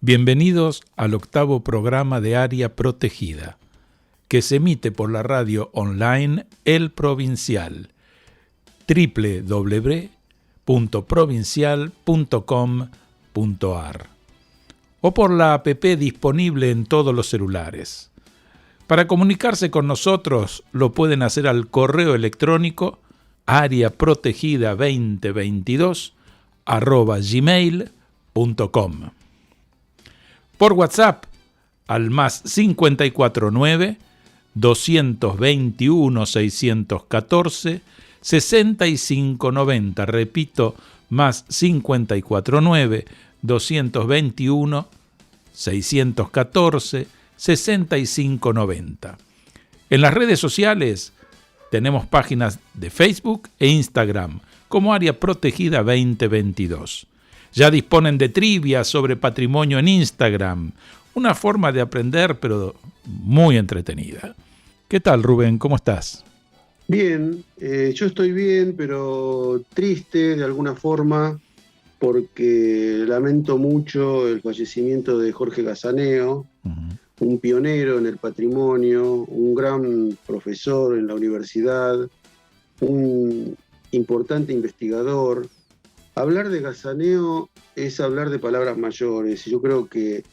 Bienvenidos al octavo programa de Área Protegida, que se emite por la radio online El Provincial, www.provincial.com.ar, o por la app disponible en todos los celulares. Para comunicarse con nosotros lo pueden hacer al correo electrónico areaprotegida2022@gmail.com. Por WhatsApp al más 549 221 614 6590. Repito, más 549 221 614 6590. En las redes sociales tenemos páginas de Facebook e Instagram como Área Protegida 2022. Ya disponen de trivia sobre patrimonio en Instagram, una forma de aprender pero muy entretenida. ¿Qué tal, Rubén? ¿Cómo estás? Bien, yo estoy bien, pero triste de alguna forma porque lamento mucho el fallecimiento de Jorge Gazaneo, un pionero en el patrimonio, un gran profesor en la universidad, un importante investigador. Hablar de Gazaneo es hablar de palabras mayores. Yo creo que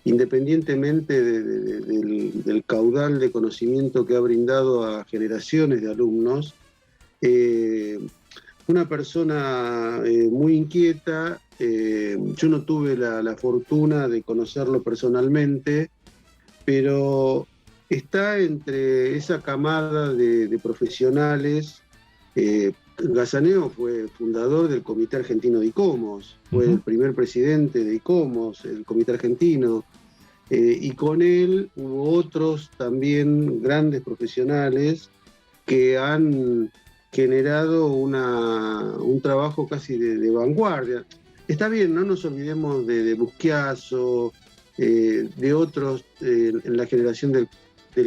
independientemente del caudal de conocimiento que ha brindado a generaciones de alumnos, una persona muy inquieta. Yo no tuve la fortuna de conocerlo personalmente, pero está entre esa camada de profesionales. Gazaneo fue fundador del Comité Argentino de ICOMOS, fue el primer presidente de ICOMOS, el Comité Argentino, y con él hubo otros también grandes profesionales que han generado un trabajo casi de vanguardia. Está bien, no nos olvidemos de Busquiazo, de otros en la generación del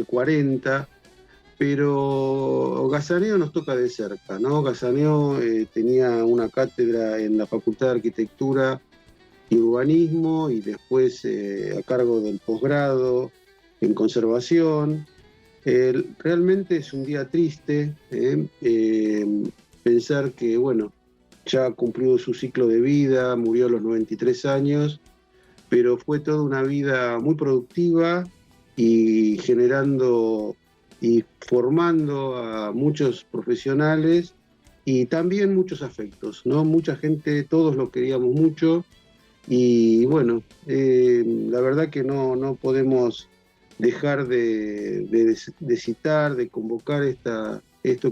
40, pero Gazaneo nos toca de cerca, ¿no? Gazaneo tenía una cátedra en la Facultad de Arquitectura y Urbanismo y después a cargo del posgrado en Conservación. Realmente es un día triste pensar que, bueno, ya cumplió su ciclo de vida, murió a los 93 años, pero fue toda una vida muy productiva y generando y formando a muchos profesionales y también muchos afectos, ¿no? Mucha gente, todos lo queríamos mucho y bueno, la verdad que no podemos dejar de citar, de convocar esto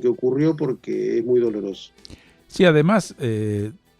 que ocurrió porque es muy doloroso. Sí, además,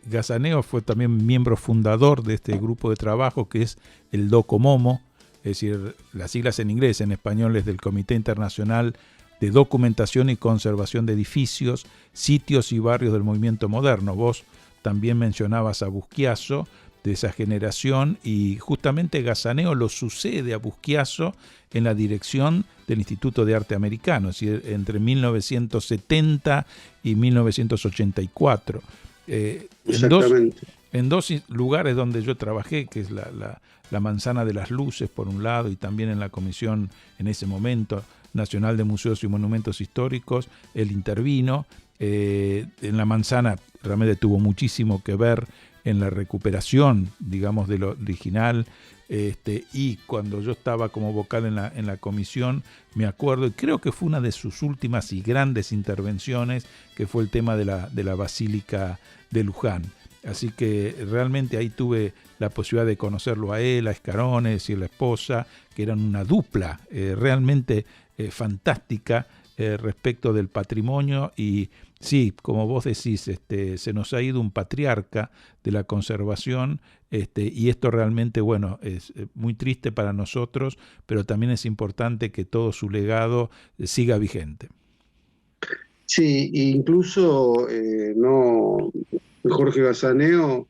Gazaneo fue también miembro fundador de este grupo de trabajo que es el DOCOMOMO, es decir, las siglas en inglés, en español es del Comité Internacional de Documentación y Conservación de Edificios, Sitios y Barrios del Movimiento Moderno. Vos también mencionabas a Busquiazo, de esa generación, y justamente Gazaneo lo sucede a Busquiazo en la dirección del Instituto de Arte Americano, es decir, entre 1970 y 1984. En dos lugares donde yo trabajé, que es la Manzana de las Luces, por un lado, y también en la Comisión, en ese momento, Nacional de Museos y Monumentos Históricos, él intervino. En la Manzana realmente tuvo muchísimo que ver en la recuperación, digamos, de lo original, y cuando yo estaba como vocal en la comisión, me acuerdo, y creo que fue una de sus últimas y grandes intervenciones, que fue el tema de la Basílica de Luján. Así que realmente ahí tuve la posibilidad de conocerlo a él, a Escarones y a la esposa, que eran una dupla realmente fantástica respecto del patrimonio. Y sí, como vos decís, se nos ha ido un patriarca de la conservación, y esto realmente, bueno, es muy triste para nosotros, pero también es importante que todo su legado siga vigente. Sí, incluso Jorge Gazaneo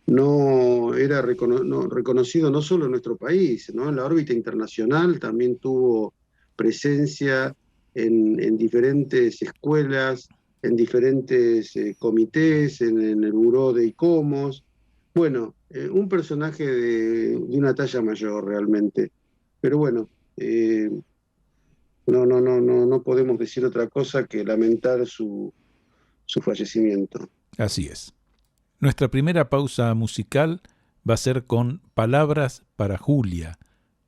no era reconocido no solo en nuestro país, ¿no? En la órbita internacional también tuvo presencia en diferentes escuelas, en diferentes comités, en el buró de ICOMOS. Bueno, un personaje de una talla mayor realmente, pero bueno, no podemos decir otra cosa que lamentar su fallecimiento. Así es. Nuestra primera pausa musical va a ser con Palabras para Julia,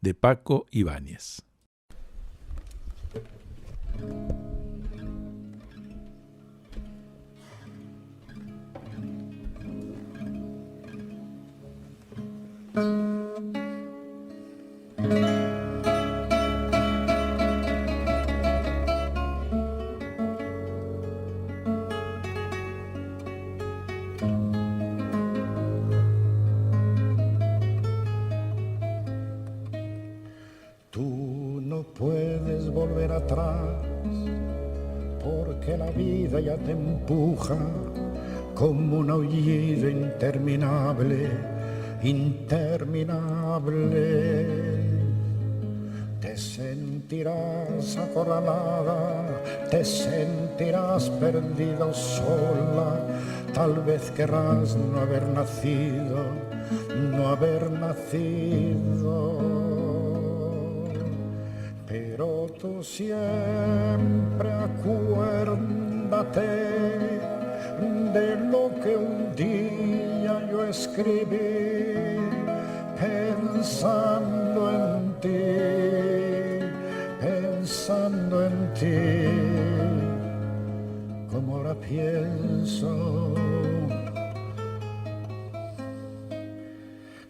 de Paco Ibáñez. Tú no puedes volver atrás porque la vida ya te empuja como un aullido interminable, interminable. Te sentirás acorralada, te sentirás perdida o sola, tal vez querrás no haber nacido, no haber nacido. Pero tú siempre acuérdate de lo que un día yo escribí pensando en ti, como ahora pienso.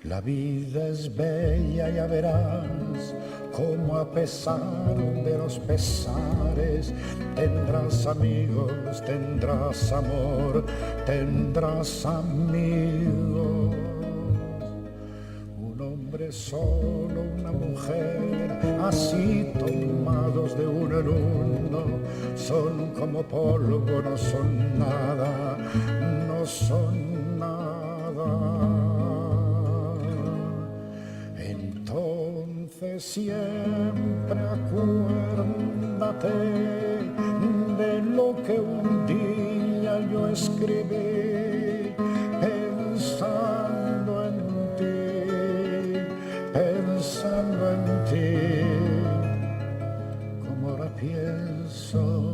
La vida es bella, ya verás, como a pesar de los pesares, tendrás amigos, tendrás amor, tendrás amigos. Un hombre solo, una mujer, así tomados de uno en uno, son como polvo, no son nada, no son nada. Entonces siempre acuérdate de lo que un día yo escribí pensando en ti, como ahora pienso.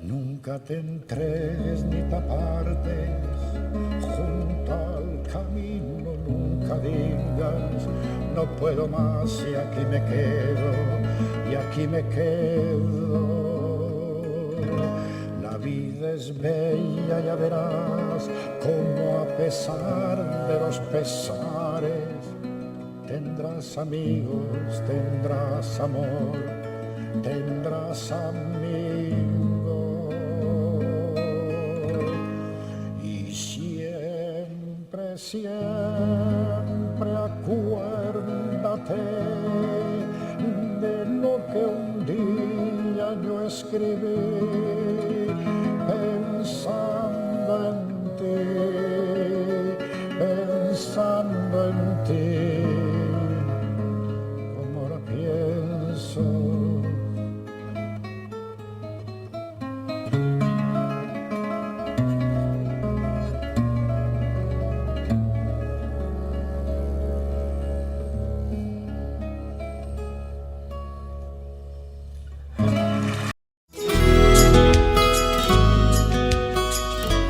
Nunca te entregues ni te apartes junto al camino, nunca digas no puedo más y aquí me quedo, y aquí me quedo. La vida es bella, ya verás, como a pesar de los pesares, tendrás amigos, tendrás amor, tendrás amigos. Siempre acuérdate de lo que un día yo escribí pensando en ti, como ahora pienso.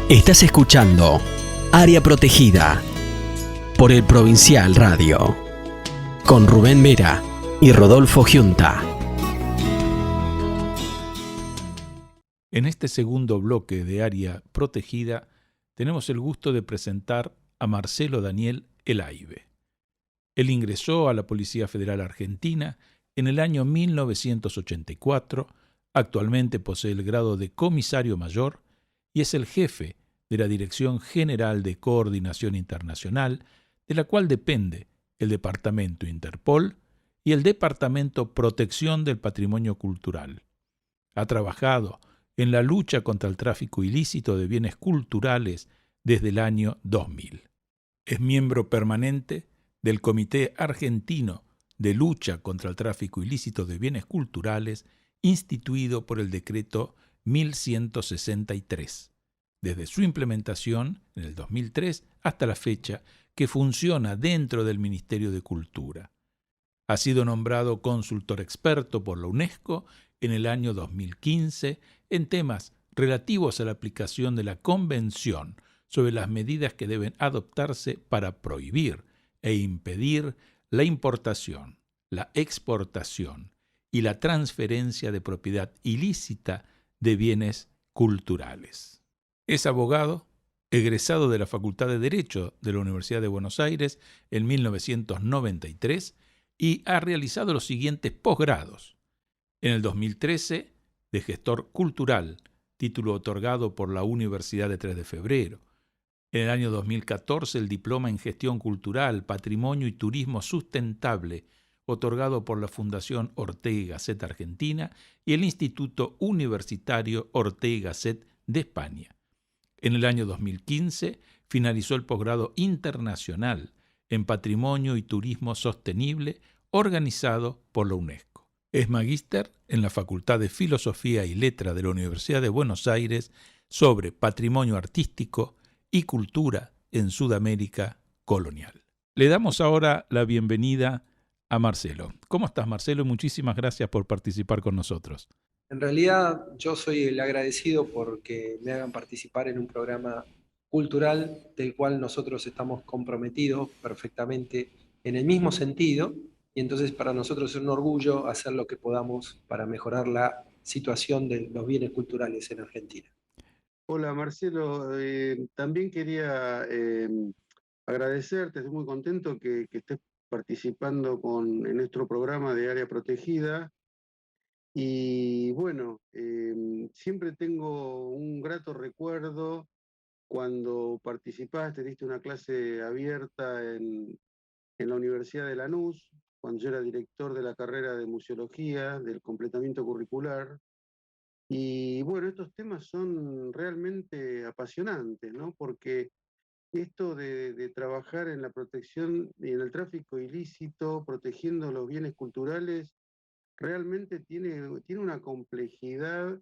Estás escuchando Área Protegida por el Provincial Radio con Rubén Vera y Rodolfo Giunta. En este segundo bloque de Área Protegida tenemos el gusto de presentar a Marcelo Daniel Elaibe. Él ingresó a la Policía Federal Argentina en el año 1984, actualmente posee el grado de comisario mayor y es el jefe de la Dirección General de Coordinación Internacional, de la cual depende el Departamento Interpol y el Departamento Protección del Patrimonio Cultural. Ha trabajado en la lucha contra el tráfico ilícito de bienes culturales desde el año 2000. Es miembro permanente del Comité Argentino de Lucha contra el Tráfico Ilícito de Bienes Culturales, instituido por el Decreto 1163, desde su implementación en el 2003 hasta la fecha, que funciona dentro del Ministerio de Cultura. Ha sido nombrado consultor experto por la UNESCO en el año 2015 en temas relativos a la aplicación de la Convención sobre las medidas que deben adoptarse para prohibir e impedir la importación, la exportación y la transferencia de propiedad ilícita de bienes culturales. Es abogado, egresado de la Facultad de Derecho de la Universidad de Buenos Aires en 1993 y ha realizado los siguientes posgrados. En el 2013, de gestor cultural, título otorgado por la Universidad de 3 de Febrero. En el año 2014, el diploma en gestión cultural, patrimonio y turismo sustentable, otorgado por la Fundación Ortega y Gasset Argentina y el Instituto Universitario Ortega y Gasset de España. En el año 2015, finalizó el posgrado internacional en patrimonio y turismo sostenible, organizado por la UNESCO. Es magíster en la Facultad de Filosofía y Letras de la Universidad de Buenos Aires sobre patrimonio artístico y cultura en Sudamérica colonial. Le damos ahora la bienvenida a Marcelo. ¿Cómo estás, Marcelo? Muchísimas gracias por participar con nosotros. En realidad, yo soy el agradecido porque me hagan participar en un programa cultural del cual nosotros estamos comprometidos perfectamente en el mismo sentido, y entonces para nosotros es un orgullo hacer lo que podamos para mejorar la situación de los bienes culturales en Argentina. Hola Marcelo, también quería agradecerte, estoy muy contento que estés participando en nuestro programa de Área Protegida. Y bueno, siempre tengo un grato recuerdo cuando participaste, diste una clase abierta en la Universidad de Lanús, cuando yo era director de la carrera de museología, del completamiento curricular. Y bueno, estos temas son realmente apasionantes, ¿no? Porque esto de trabajar en la protección y en el tráfico ilícito, protegiendo los bienes culturales, realmente tiene una complejidad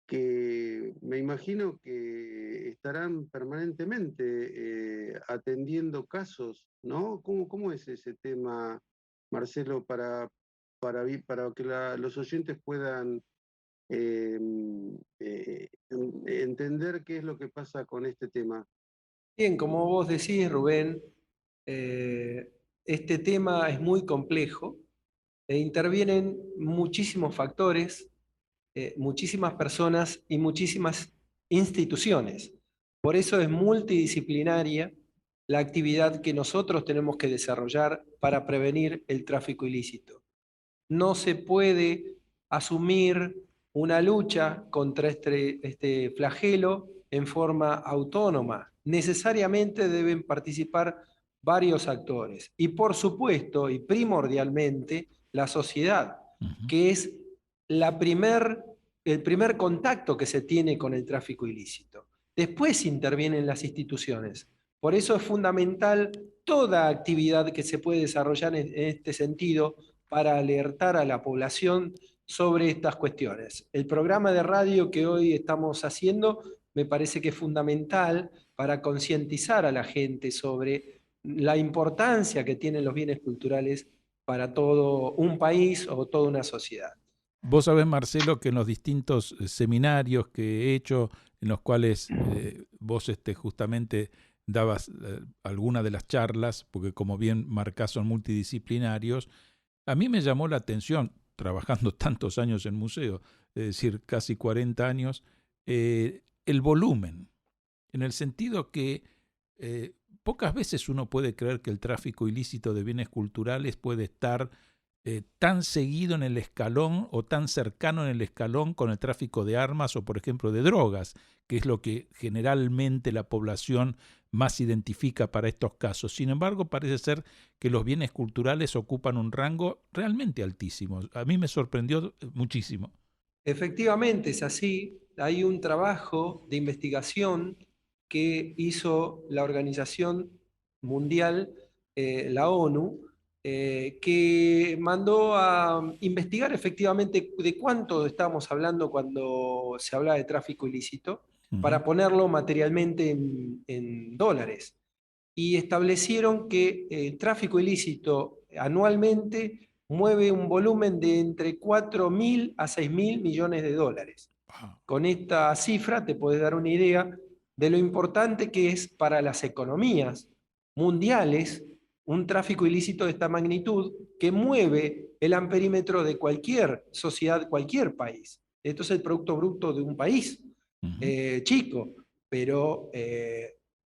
que me imagino que estarán permanentemente atendiendo casos, ¿no? ¿Cómo es ese tema, Marcelo, para que los oyentes puedan entender qué es lo que pasa con este tema? Bien, como vos decís, Rubén, este tema es muy complejo e intervienen muchísimos factores, muchísimas personas y muchísimas instituciones. Por eso es multidisciplinaria la actividad que nosotros tenemos que desarrollar para prevenir el tráfico ilícito. No se puede asumir una lucha contra este flagelo en forma autónoma. Necesariamente deben participar varios actores y, por supuesto, y primordialmente, la sociedad, que es el primer contacto que se tiene con el tráfico ilícito. Después intervienen las instituciones. Por eso es fundamental toda actividad que se puede desarrollar en este sentido para alertar a la población sobre estas cuestiones. El programa de radio que hoy estamos haciendo me parece que es fundamental para concientizar a la gente sobre la importancia que tienen los bienes culturales para todo un país o toda una sociedad. Vos sabés, Marcelo, que en los distintos seminarios que he hecho, en los cuales vos justamente dabas alguna de las charlas, porque como bien marcás son multidisciplinarios, a mí me llamó la atención, trabajando tantos años en museo, es decir, casi 40 años, el volumen, en el sentido que pocas veces uno puede creer que el tráfico ilícito de bienes culturales puede estar tan seguido en el escalón o tan cercano en el escalón con el tráfico de armas o, por ejemplo, de drogas, que es lo que generalmente la población más identifica para estos casos. Sin embargo, parece ser que los bienes culturales ocupan un rango realmente altísimo. A mí me sorprendió muchísimo. Efectivamente, es así. Hay un trabajo de investigación que hizo la Organización Mundial, la ONU, que mandó a investigar efectivamente de cuánto estábamos hablando cuando se habla de tráfico ilícito. para ponerlo materialmente en dólares. Y establecieron que el tráfico ilícito anualmente mueve un volumen de entre 4.000 a 6.000 millones de dólares. Con esta cifra te puedes dar una idea de lo importante que es para las economías mundiales un tráfico ilícito de esta magnitud que mueve el amperímetro de cualquier sociedad, cualquier país. Esto es el Producto Bruto de un país chico, pero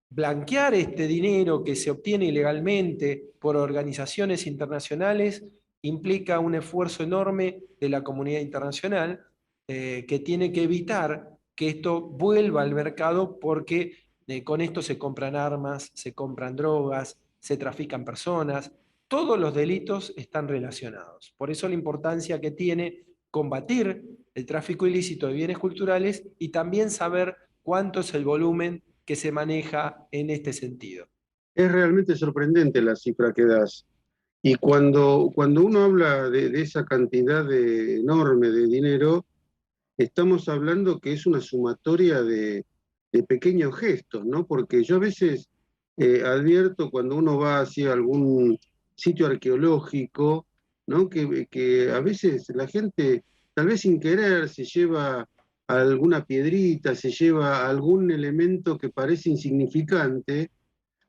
blanquear este dinero que se obtiene ilegalmente por organizaciones internacionales implica un esfuerzo enorme de la comunidad internacional que tiene que evitar que esto vuelva al mercado porque con esto se compran armas, se compran drogas, se trafican personas, todos los delitos están relacionados. Por eso la importancia que tiene combatir el tráfico ilícito de bienes culturales y también saber cuánto es el volumen que se maneja en este sentido. Es realmente sorprendente la cifra que das. Y cuando uno habla de esa cantidad enorme de dinero, estamos hablando que es una sumatoria de pequeños gestos, ¿no? Porque yo a veces advierto cuando uno va hacia algún sitio arqueológico, ¿no? Que a veces la gente, tal vez sin querer, se lleva alguna piedrita, se lleva algún elemento que parece insignificante,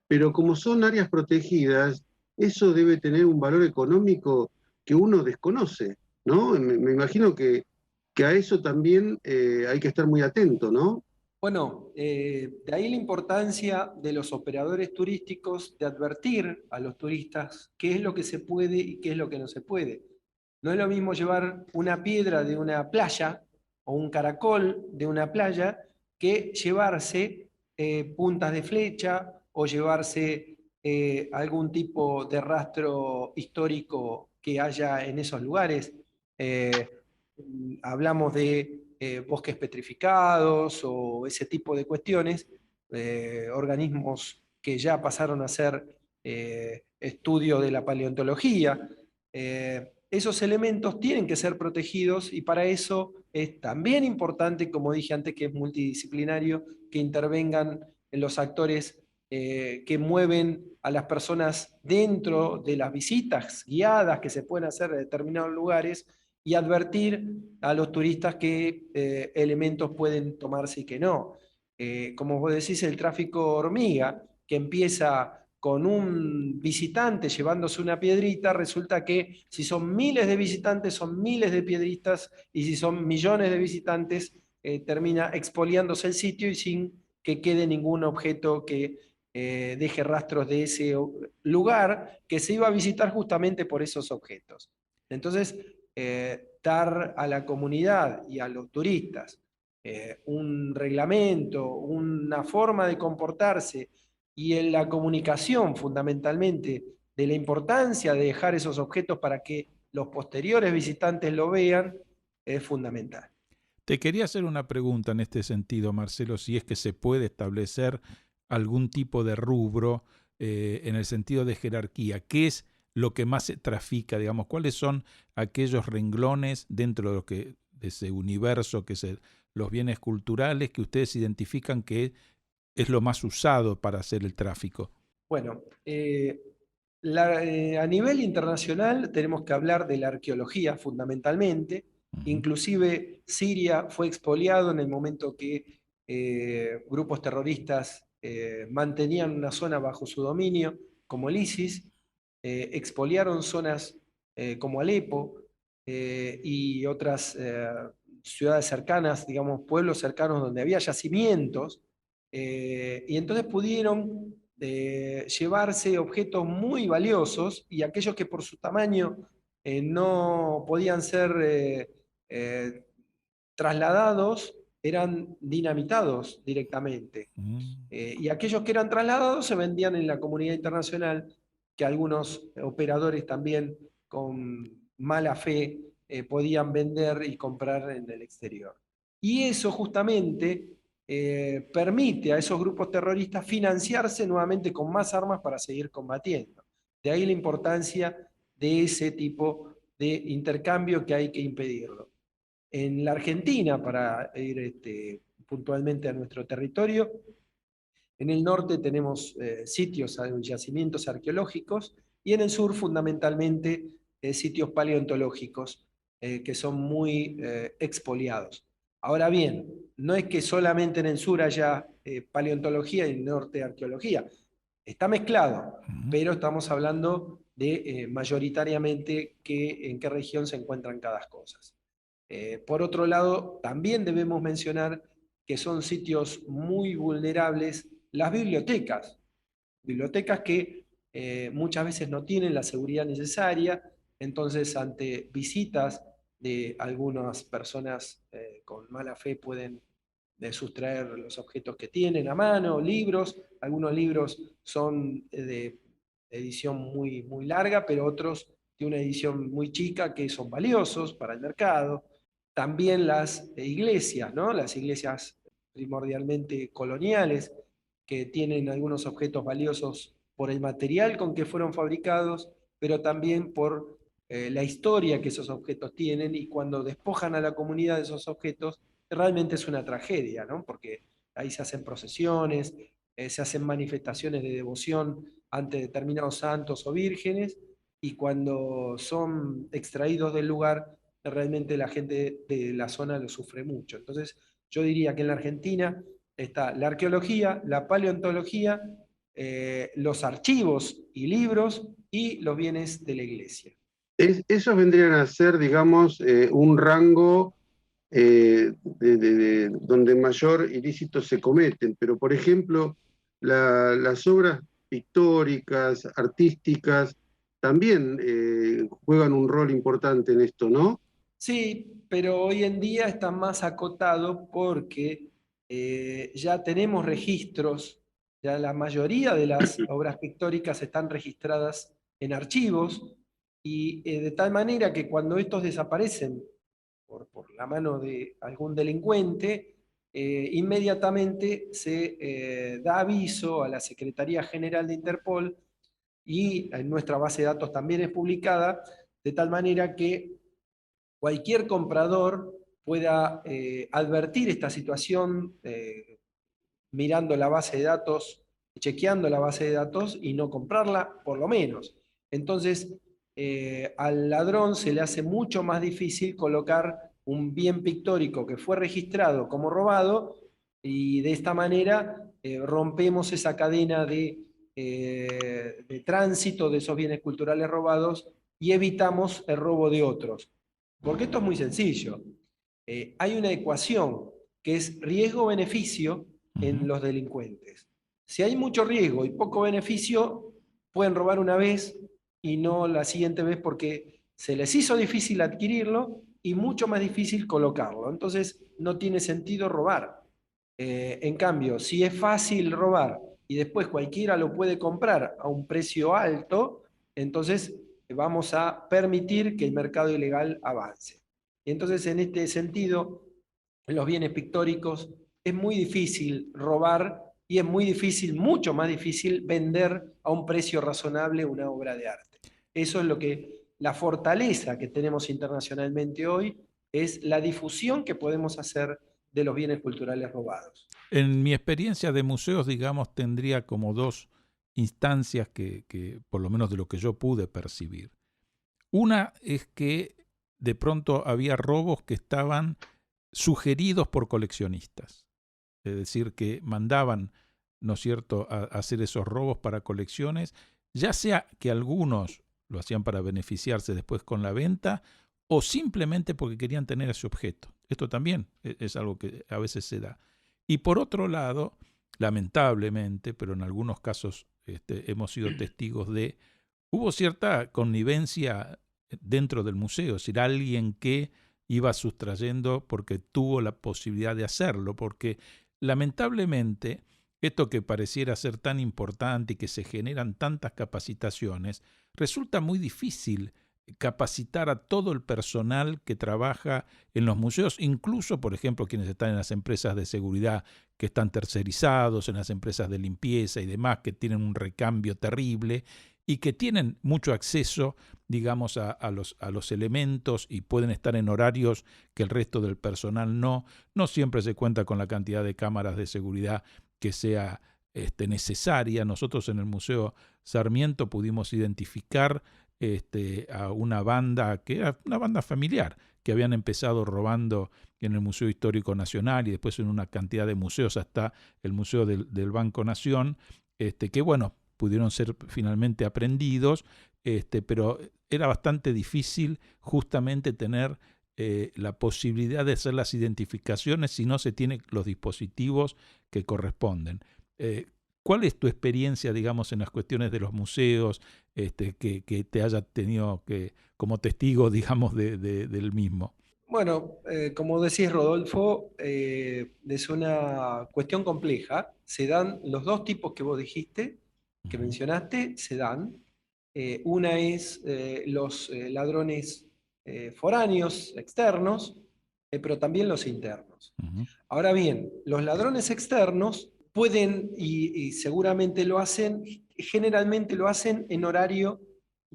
pero como son áreas protegidas, eso debe tener un valor económico que uno desconoce, ¿no? Me imagino que a eso también hay que estar muy atento, ¿no? Bueno, de ahí la importancia de los operadores turísticos de advertir a los turistas qué es lo que se puede y qué es lo que no se puede. No es lo mismo llevar una piedra de una playa o un caracol de una playa que llevarse puntas de flecha o llevarse algún tipo de rastro histórico que haya en esos lugares. Hablamos de bosques petrificados o ese tipo de cuestiones, organismos que ya pasaron a ser estudio de la paleontología. Esos elementos tienen que ser protegidos y para eso es también importante, como dije antes, que es multidisciplinario, que intervengan los actores que mueven a las personas dentro de las visitas guiadas que se pueden hacer de determinados lugares y advertir a los turistas qué elementos pueden tomarse y qué no. Como vos decís, el tráfico hormiga, que empieza con un visitante llevándose una piedrita, resulta que si son miles de visitantes, son miles de piedritas, y si son millones de visitantes, termina expoliándose el sitio y sin que quede ningún objeto que deje rastros de ese lugar que se iba a visitar justamente por esos objetos. Entonces, dar a la comunidad y a los turistas un reglamento, una forma de comportarse y en la comunicación fundamentalmente de la importancia de dejar esos objetos para que los posteriores visitantes lo vean es fundamental. Te quería hacer una pregunta en este sentido, Marcelo, si es que se puede establecer algún tipo de rubro en el sentido de jerarquía. ¿Qué es lo que más se trafica, digamos? ¿Cuáles son aquellos renglones dentro de ese universo que es los bienes culturales que ustedes identifican que es lo más usado para hacer el tráfico? Bueno, a nivel internacional tenemos que hablar de la arqueología fundamentalmente. Inclusive Siria fue expoliado en el momento que grupos terroristas mantenían una zona bajo su dominio, como el ISIS, expoliaron zonas como Alepo y otras ciudades cercanas, digamos, pueblos cercanos donde había yacimientos, y entonces pudieron llevarse objetos muy valiosos y aquellos que por su tamaño no podían ser trasladados eran dinamitados directamente. Y aquellos que eran trasladados se vendían en la comunidad internacional, que algunos operadores también con mala fe podían vender y comprar en el exterior. Y eso justamente permite a esos grupos terroristas financiarse nuevamente con más armas para seguir combatiendo. De ahí la importancia de ese tipo de intercambio que hay que impedirlo. En la Argentina, para ir puntualmente a nuestro territorio. En el norte tenemos sitios, yacimientos arqueológicos, y en el sur fundamentalmente sitios paleontológicos que son muy expoliados. Ahora bien, no es que solamente en el sur haya paleontología y en el norte arqueología. Está mezclado, pero estamos hablando de mayoritariamente en qué región se encuentran cada cosa. Por otro lado, también debemos mencionar que son sitios muy vulnerables las bibliotecas que muchas veces no tienen la seguridad necesaria, entonces ante visitas de algunas personas con mala fe pueden sustraer los objetos que tienen a mano, libros. Algunos libros son de edición muy, muy larga, pero otros de una edición muy chica que son valiosos para el mercado. También las iglesias, ¿no? Las iglesias primordialmente coloniales, que tienen algunos objetos valiosos por el material con que fueron fabricados, pero también por la historia que esos objetos tienen, y cuando despojan a la comunidad de esos objetos, realmente es una tragedia, ¿no? Porque ahí se hacen procesiones, se hacen manifestaciones de devoción ante determinados santos o vírgenes, y cuando son extraídos del lugar, realmente la gente de la zona lo sufre mucho. Entonces, yo diría que en la Argentina está la arqueología, la paleontología, los archivos y libros y los bienes de la iglesia. Esos vendrían a ser, digamos, un rango donde mayor ilícitos se cometen, pero por ejemplo, las obras pictóricas, artísticas, también juegan un rol importante en esto, ¿no? Sí, pero hoy en día está más acotado porque ya tenemos registros, ya la mayoría de las obras pictóricas están registradas en archivos, y de tal manera que cuando estos desaparecen por la mano de algún delincuente, inmediatamente se da aviso a la Secretaría General de Interpol, y en nuestra base de datos también es publicada, de tal manera que cualquier comprador pueda advertir esta situación mirando la base de datos, chequeando la base de datos, y no comprarla, por lo menos. Entonces, al ladrón se le hace mucho más difícil colocar un bien pictórico que fue registrado como robado, y de esta manera rompemos esa cadena de tránsito de esos bienes culturales robados y evitamos el robo de otros. Porque esto es muy sencillo. Hay una ecuación que es riesgo-beneficio en los delincuentes. Si hay mucho riesgo y poco beneficio, pueden robar una vez y no la siguiente vez, porque se les hizo difícil adquirirlo y mucho más difícil colocarlo. Entonces no tiene sentido robar. En cambio, si es fácil robar y después cualquiera lo puede comprar a un precio alto, entonces vamos a permitir que el mercado ilegal avance. Y entonces, en este sentido, en los bienes pictóricos es muy difícil robar, y es muy difícil, mucho más difícil, vender a un precio razonable una obra de arte. Eso es lo que, la fortaleza que tenemos internacionalmente hoy, es la difusión que podemos hacer de los bienes culturales robados. En mi experiencia de museos, digamos, tendría como dos instancias que por lo menos de lo que yo pude percibir. Una es que de pronto había robos que estaban sugeridos por coleccionistas, es decir, que mandaban, ¿no es cierto?, a hacer esos robos para colecciones, ya sea que algunos lo hacían para beneficiarse después con la venta, o simplemente porque querían tener ese objeto. Esto también es algo que a veces se da. Y por otro lado, lamentablemente, pero en algunos casos hemos sido testigos de, hubo cierta connivencia dentro del museo, es decir, alguien que iba sustrayendo porque tuvo la posibilidad de hacerlo, porque lamentablemente esto que pareciera ser tan importante y que se generan tantas capacitaciones, resulta muy difícil capacitar a todo el personal que trabaja en los museos, incluso, por ejemplo, quienes están en las empresas de seguridad que están tercerizados, en las empresas de limpieza y demás, que tienen un recambio terrible, y que tienen mucho acceso, digamos, a los elementos y pueden estar en horarios que el resto del personal no. No siempre se cuenta con la cantidad de cámaras de seguridad que sea necesaria. Nosotros en el Museo Sarmiento pudimos identificar a una banda, que era una banda familiar, que habían empezado robando en el Museo Histórico Nacional y después en una cantidad de museos, hasta el Museo del Banco Nación, que bueno, pudieron ser finalmente aprehendidos, pero era bastante difícil justamente tener la posibilidad de hacer las identificaciones si no se tienen los dispositivos que corresponden. ¿Cuál es tu experiencia, digamos, en las cuestiones de los museos, que te haya tenido como testigo, digamos, del mismo? Bueno, como decís, Rodolfo, es una cuestión compleja. Se dan los dos tipos que vos dijiste, que mencionaste, se dan. Una es los ladrones foráneos, externos, pero también los internos. Uh-huh. Ahora bien, los ladrones externos pueden, y seguramente lo hacen, generalmente lo hacen en horario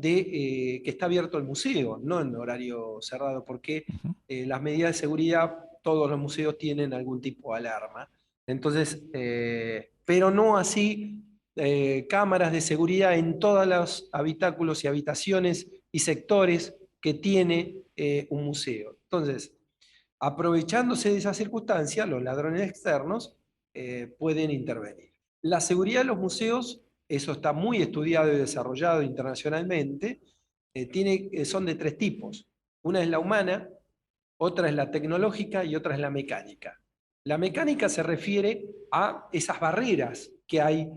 que está abierto el museo, no en horario cerrado, porque Uh-huh. las medidas de seguridad, todos los museos tienen algún tipo de alarma. Entonces, pero no así cámaras de seguridad en todos los habitáculos y habitaciones y sectores que tiene un museo. Entonces, aprovechándose de esa circunstancia, los ladrones externos pueden intervenir. La seguridad de los museos, eso está muy estudiado y desarrollado internacionalmente, son de tres tipos. Una es la humana, otra es la tecnológica y otra es la mecánica. La mecánica se refiere a esas barreras que hay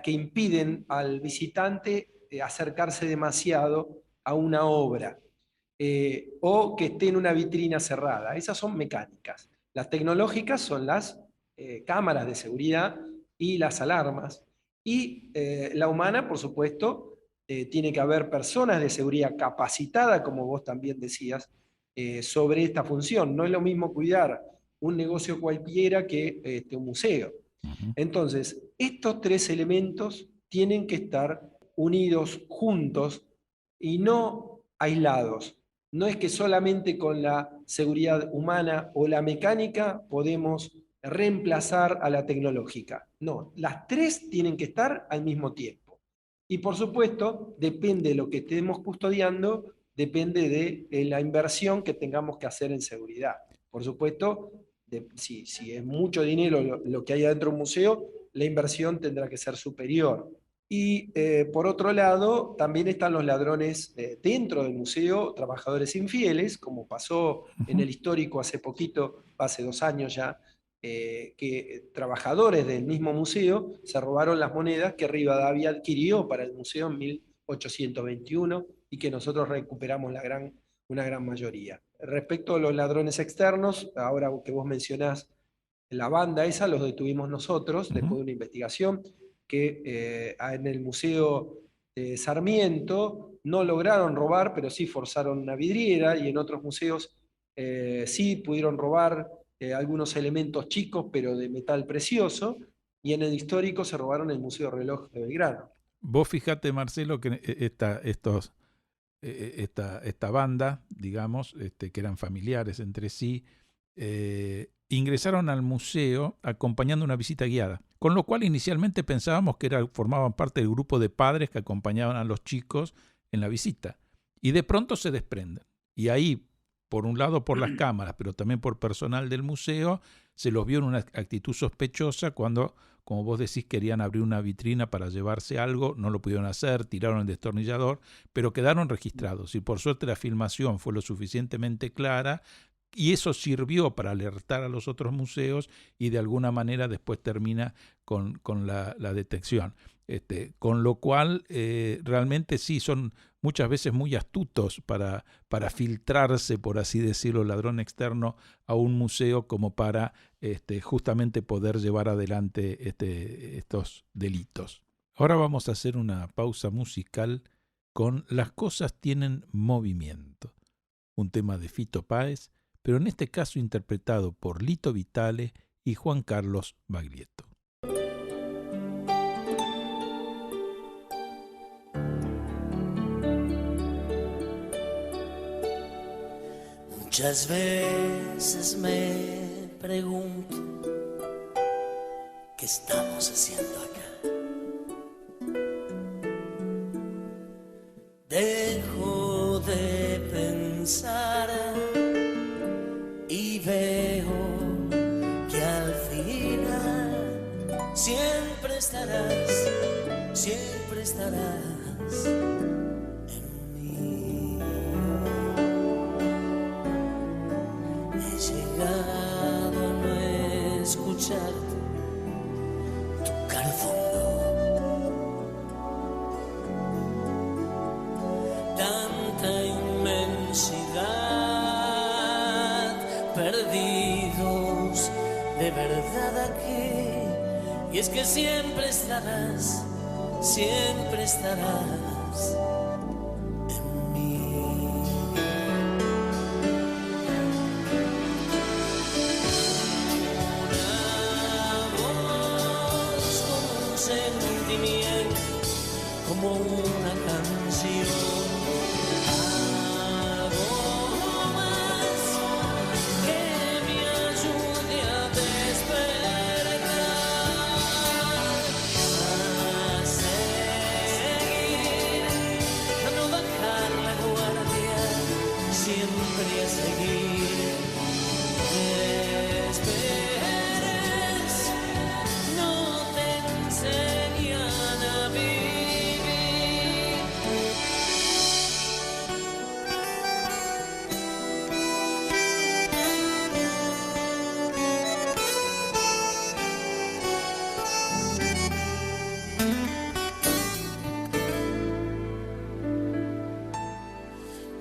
que impiden al visitante acercarse demasiado a una obra. O que esté en una vitrina cerrada. Esas son mecánicas. Las tecnológicas son las cámaras de seguridad y las alarmas. Y la humana, por supuesto, tiene que haber personas de seguridad capacitadas, como vos también decías, sobre esta función. No es lo mismo cuidar un negocio cualquiera que un museo. Uh-huh. Entonces, estos tres elementos tienen que estar unidos juntos y no aislados. No es que solamente con la seguridad humana o la mecánica podemos reemplazar a la tecnológica. No, las tres tienen que estar al mismo tiempo. Y por supuesto, depende de lo que estemos custodiando, depende de la inversión que tengamos que hacer en seguridad. Por supuesto, si es mucho dinero lo que hay adentro de un museo, la inversión tendrá que ser superior. Y por otro lado, también están los ladrones dentro del museo, trabajadores infieles, como pasó en el histórico hace poquito, hace 2 años ya, que trabajadores del mismo museo se robaron las monedas que Rivadavia adquirió para el museo en 1821 y que nosotros recuperamos una gran mayoría. Respecto a los ladrones externos, ahora que vos mencionás la banda esa, los detuvimos nosotros después de una investigación que en el Museo de Sarmiento no lograron robar, pero sí forzaron una vidriera, y en otros museos sí pudieron robar algunos elementos chicos, pero de metal precioso, y en el histórico se robaron el Museo Reloj de Belgrano. Vos fijate, Marcelo, que esta banda, digamos, que eran familiares entre sí, ingresaron al museo acompañando una visita guiada, con lo cual inicialmente pensábamos que formaban parte del grupo de padres que acompañaban a los chicos en la visita, y de pronto se desprenden. Y ahí, por un lado por las cámaras, pero también por personal del museo, se los vio en una actitud sospechosa cuando, como vos decís, querían abrir una vitrina para llevarse algo, no lo pudieron hacer, tiraron el destornillador, pero quedaron registrados, y por suerte la filmación fue lo suficientemente clara, y eso sirvió para alertar a los otros museos, y de alguna manera después termina con la detección. Con lo cual realmente sí son muchas veces muy astutos para filtrarse, por así decirlo, el ladrón externo a un museo, como para justamente poder llevar adelante estos delitos. Ahora vamos a hacer una pausa musical con Las cosas tienen movimiento, un tema de Fito Páez, pero en este caso interpretado por Lito Vitale y Juan Carlos Baglietto. Muchas veces me pregunto qué estamos haciendo acá. Dejo de pensar y veo que al final siempre estarás en mí. He llegado a no escucharte, tocar fondo, tanta inmensidad, perdidos de verdad aquí. Y es que siempre estarás en mí. Una voz como un sentimiento, como una canción. Algo más que me ayude a despertar, a seguir, a no bajar la guardia, siempre a seguir. Esperes, no te enseñan a vivir.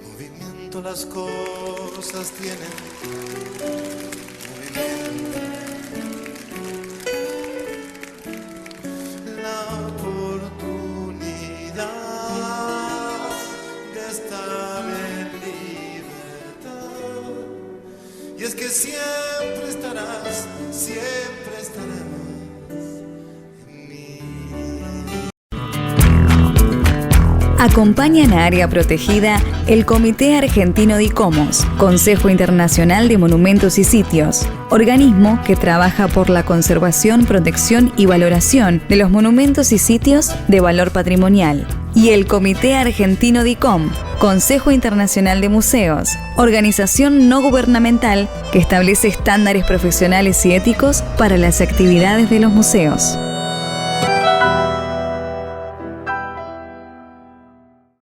Movimiento las cosas tienen movimiento. La oportunidad de estar en libertad. Y es que siempre estarás en mí. Acompañan a Área Protegida el Comité Argentino de ICOMOS, Consejo Internacional de Monumentos y Sitios, organismo que trabaja por la conservación, protección y valoración de los monumentos y sitios de valor patrimonial, y el Comité Argentino de ICOM, Consejo Internacional de Museos, organización no gubernamental que establece estándares profesionales y éticos para las actividades de los museos.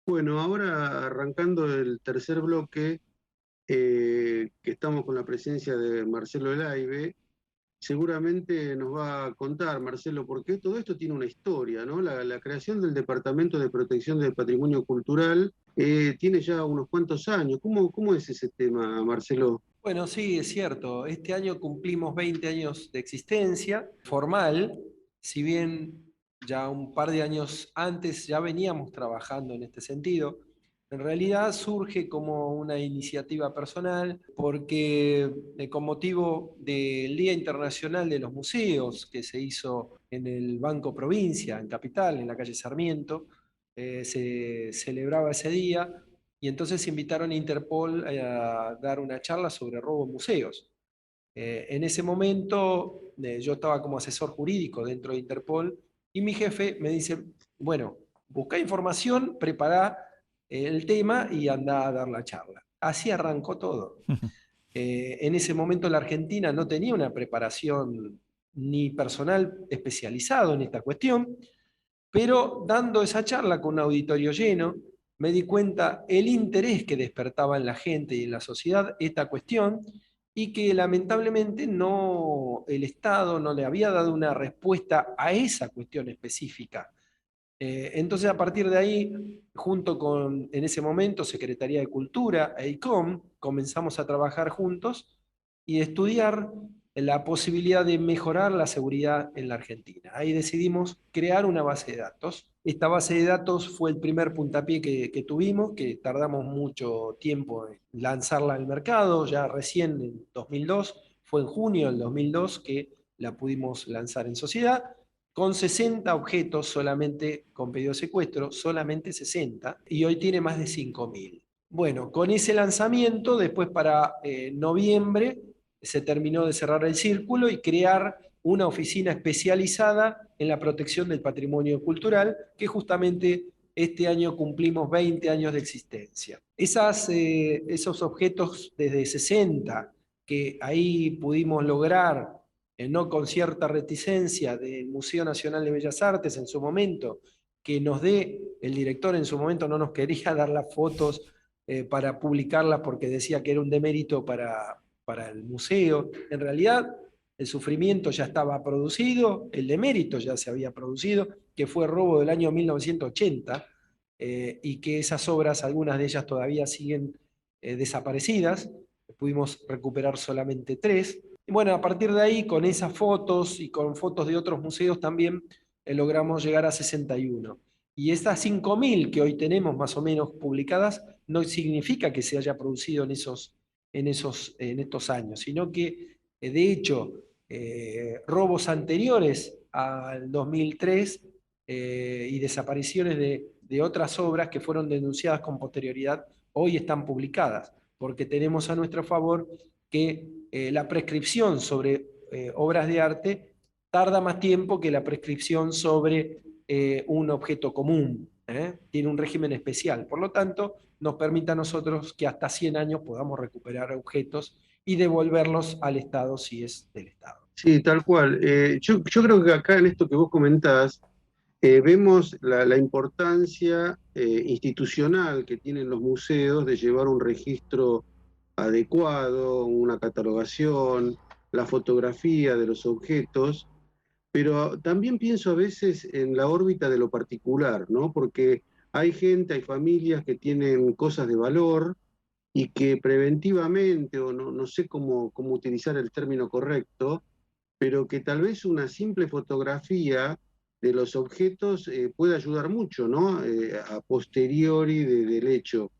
Bueno, ahora arrancando el tercer bloque, que estamos con la presencia de Marcelo Elaibe, seguramente nos va a contar, Marcelo, porque todo esto tiene una historia, ¿no? La creación del Departamento de Protección del Patrimonio Cultural tiene ya unos cuantos años. ¿Cómo es ese tema, Marcelo? Bueno, sí, es cierto. Este año cumplimos 20 años de existencia formal, si bien ya un par de años antes ya veníamos trabajando en este sentido. En realidad surge como una iniciativa personal porque con motivo del Día Internacional de los Museos que se hizo en el Banco Provincia, en Capital, en la calle Sarmiento, se celebraba ese día y entonces invitaron a Interpol a dar una charla sobre robo en museos. En ese momento yo estaba como asesor jurídico dentro de Interpol y mi jefe me dice, bueno, busca información, prepara el tema y anda a dar la charla. Así arrancó todo. En ese momento la Argentina no tenía una preparación ni personal especializado en esta cuestión, pero dando esa charla con un auditorio lleno, me di cuenta el interés que despertaba en la gente y en la sociedad esta cuestión y que lamentablemente el Estado no le había dado una respuesta a esa cuestión específica. Entonces a partir de ahí, junto con, en ese momento, Secretaría de Cultura e ICOM, comenzamos a trabajar juntos y estudiar la posibilidad de mejorar la seguridad en la Argentina. Ahí decidimos crear una base de datos. Esta base de datos fue el primer puntapié que tuvimos, que tardamos mucho tiempo en lanzarla al mercado, ya recién en 2002, fue en junio del 2002 que la pudimos lanzar en sociedad, con 60 objetos solamente con pedido de secuestro, solamente 60, y hoy tiene más de 5.000. Bueno, con ese lanzamiento, después para noviembre, se terminó de cerrar el círculo y crear una oficina especializada en la protección del patrimonio cultural, que justamente este año cumplimos 20 años de existencia. Esos objetos desde 60, que ahí pudimos lograr, no con cierta reticencia del Museo Nacional de Bellas Artes en su momento, que nos dé, el director en su momento no nos quería dar las fotos para publicarlas porque decía que era un demérito para el museo. En realidad, el sufrimiento ya estaba producido, el demérito ya se había producido, que fue robo del año 1980, y que esas obras, algunas de ellas todavía siguen desaparecidas. Pudimos recuperar solamente 3. Y bueno, a partir de ahí, con esas fotos y con fotos de otros museos también, logramos llegar a 61. Y estas 5.000 que hoy tenemos más o menos publicadas no significa que se haya producido en estos años, sino que de hecho robos anteriores al 2003 y desapariciones de otras obras que fueron denunciadas con posterioridad hoy están publicadas, porque tenemos a nuestro favor que la prescripción sobre obras de arte tarda más tiempo que la prescripción sobre un objeto común, tiene un régimen especial. Por lo tanto, nos permite a nosotros que hasta 100 años podamos recuperar objetos y devolverlos al Estado si es del Estado. Sí, tal cual. Yo creo que acá en esto que vos comentás, vemos la importancia institucional que tienen los museos de llevar un registro adecuado, una catalogación, la fotografía de los objetos, pero también pienso a veces en la órbita de lo particular, ¿no? Porque hay gente, hay familias que tienen cosas de valor y que preventivamente, o no sé cómo utilizar el término correcto, pero que tal vez una simple fotografía de los objetos puede ayudar mucho, ¿no? A posteriori del hecho.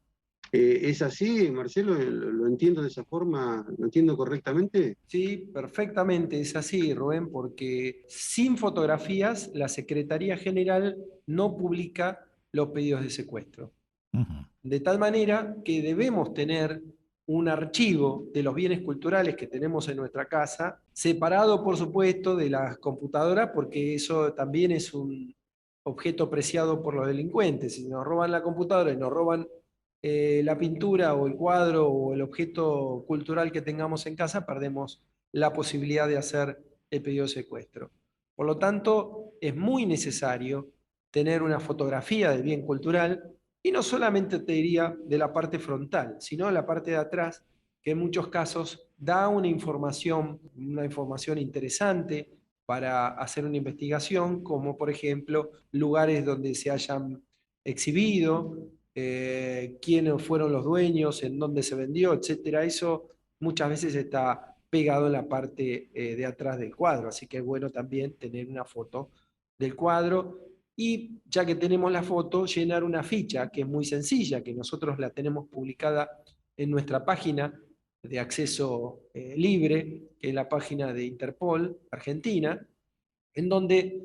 ¿Es así, Marcelo? ¿Lo entiendo de esa forma? ¿Lo entiendo correctamente? Sí, perfectamente, es así, Rubén, porque sin fotografías la Secretaría General no publica los pedidos de secuestro. De tal manera que debemos tener un archivo de los bienes culturales que tenemos en nuestra casa, separado, por supuesto, de las computadoras, porque eso también es un objeto preciado por los delincuentes. Si nos roban la computadora y nos roban la pintura o el cuadro o el objeto cultural que tengamos en casa, perdemos la posibilidad de hacer el pedido de secuestro. Por lo tanto, es muy necesario tener una fotografía del bien cultural, y no solamente te diría de la parte frontal, sino de la parte de atrás, que en muchos casos da una información interesante para hacer una investigación, como por ejemplo lugares donde se hayan exhibido, quiénes fueron los dueños, en dónde se vendió, etcétera. Eso muchas veces está pegado en la parte de atrás del cuadro, así que es bueno también tener una foto del cuadro. Y ya que tenemos la foto, llenar una ficha que es muy sencilla, que nosotros la tenemos publicada en nuestra página de acceso libre, que es la página de Interpol Argentina, en donde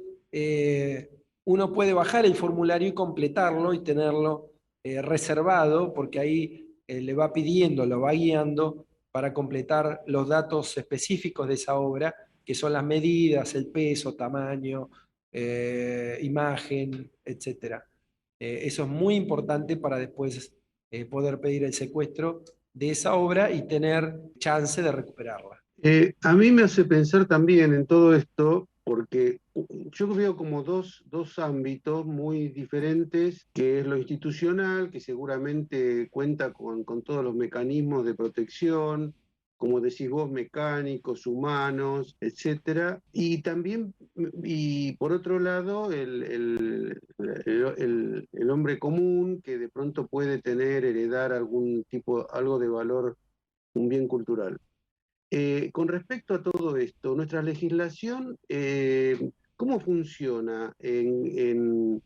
uno puede bajar el formulario y completarlo y tenerlo reservado, porque ahí le va pidiendo, lo va guiando para completar los datos específicos de esa obra, que son las medidas, el peso, tamaño, imagen, etc. Eso es muy importante para después poder pedir el secuestro de esa obra y tener chance de recuperarla. A mí me hace pensar también en todo esto, porque yo veo como dos ámbitos muy diferentes, que es lo institucional, que seguramente cuenta con todos los mecanismos de protección, como decís vos, mecánicos, humanos, etcétera, y también, y por otro lado, el hombre común, que de pronto puede heredar algo de valor, un bien cultural. Con respecto a todo esto, nuestra legislación, ¿cómo funciona? Tengo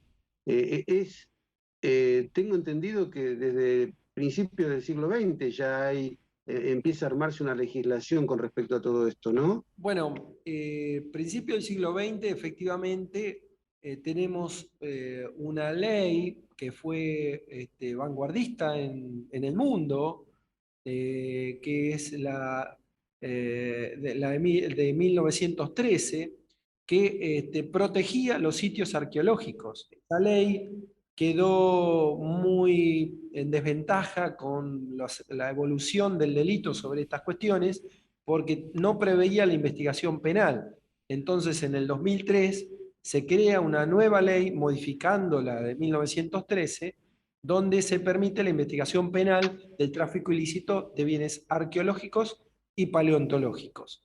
entendido que desde principios del siglo XX ya empieza a armarse una legislación con respecto a todo esto, ¿no? Bueno, principio del siglo XX, efectivamente, tenemos una ley que fue vanguardista en el mundo, que es de 1913, que protegía los sitios arqueológicos. Esta ley quedó muy en desventaja con la evolución del delito sobre estas cuestiones, porque no preveía la investigación penal. Entonces, en el 2003 se crea una nueva ley modificando la de 1913, donde se permite la investigación penal del tráfico ilícito de bienes arqueológicos y paleontológicos.